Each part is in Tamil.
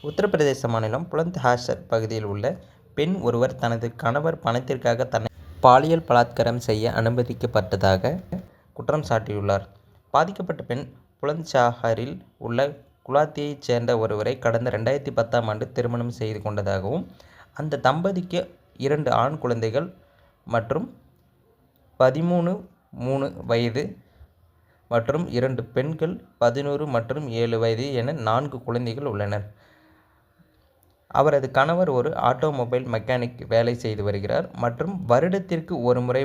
உத்தரப்பிரதேச மாநிலம் புலந்த்ஹாசர் பகுதியில் உள்ள பெண் ஒருவர் தனது கணவர் பணத்திற்காக தன்னை பாலியல் பலாத்காரம் செய்ய அனுமதிக்கப்பட்டதாக குற்றம் சாட்டியுள்ளார். பாதிக்கப்பட்ட பெண் புலந்த்ஷாஹரில் உள்ள குலாத்தியைச் சேர்ந்த ஒருவரை கடந்த 2010ஆம் ஆண்டு திருமணம் செய்து கொண்டதாகவும், அந்த தம்பதிக்கு 2 ஆண் குழந்தைகள் மற்றும் 13 வயது மற்றும் 2 பெண்கள் 11 மற்றும் 7 வயது என 4 குழந்தைகள் உள்ளனர். அவரது கணவர் ஒரு ஆட்டோமொபைல் மெக்கானிக் வேலை செய்து வருகிறார் மற்றும் வருடத்திற்கு 1 முறை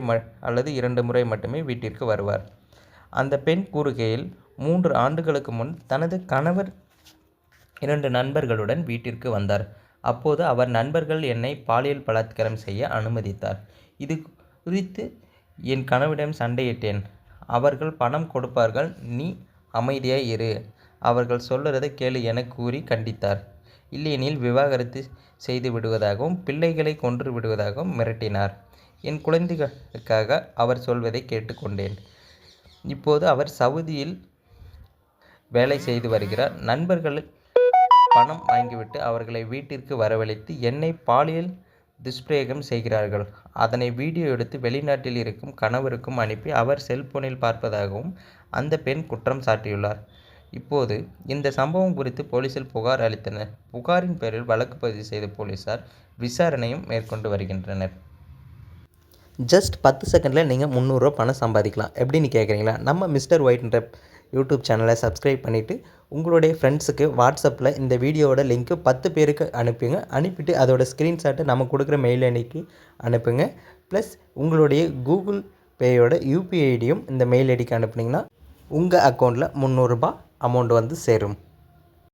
அல்லது 2 முறை மட்டுமே வீட்டிற்கு வருவார். அந்த பெண் கூறுகையில், 3 ஆண்டுகளுக்கு முன் தனது கணவர் 2 நண்பர்களுடன் வீட்டிற்கு வந்தார். அப்போது அவர் நண்பர்கள் என்னை பாலியல் பலாத்காரம் செய்ய அனுமதித்தார். இது குறித்து என் கணவரிடம் சண்டையிட்டேன். அவர்கள் பணம் கொடுப்பார்கள், நீ அமைதியாய் இரு, அவர்கள் சொல்றதை கேளு என கூறி கண்டித்தார். இல்லையெனில் விவாகரத்து செய்து விடுவதாகவும் பிள்ளைகளை கொன்று விடுவதாகவும் மிரட்டினார். என் குழந்தைகளுக்காக அவர் சொல்வதை கேட்டுக்கொண்டேன். இப்போது அவர் சவுதியில் வேலை செய்து வருகிறார். நண்பர்கள் பணம் வாங்கிவிட்டு அவர்களை வீட்டிற்கு வரவழைத்து என்னை பாலியல் துஷ்பிரயோகம் செய்கிறார்கள். அதனை வீடியோ எடுத்து வெளிநாட்டில் இருக்கும் கணவருக்கும் அனுப்பி அவர் செல்போனில் பார்ப்பதாகவும் அந்த பெண் குற்றம் சாட்டியுள்ளார். இப்போது இந்த சம்பவம் குறித்து போலீசில் புகார் அளித்தனர். புகாரின் பேரில் வழக்கு பதிவு செய்த போலீசார் விசாரணையும் மேற்கொண்டு வருகின்றனர். ஜஸ்ட் 10 செகண்டில் நீங்கள் 300 ரூபா பணம் சம்பாதிக்கலாம். எப்படின்னு கேட்குறீங்களா? நம்ம மிஸ்டர் ஒயிட்ன்ற யூடியூப் சேனலை சப்ஸ்கிரைப் பண்ணிவிட்டு உங்களுடைய ஃப்ரெண்ட்ஸுக்கு வாட்ஸ்அப்பில் இந்த வீடியோவோட லிங்க்கு 10 பேருக்கு அனுப்புங்க. அனுப்பிட்டு அதோட ஸ்க்ரீன்ஷாட்டை நம்ம கொடுக்குற மெயில் ஐடிக்கு அனுப்புங்க. ப்ளஸ் உங்களுடைய கூகுள் பேயோட யூபிஐ ஐடியும் இந்த மெயில் ஐடிக்கு அனுப்புனீங்கன்னா உங்கள் அக்கௌண்ட்டில் 300 ரூபா அமௌண்ட் வந்து சேரும்.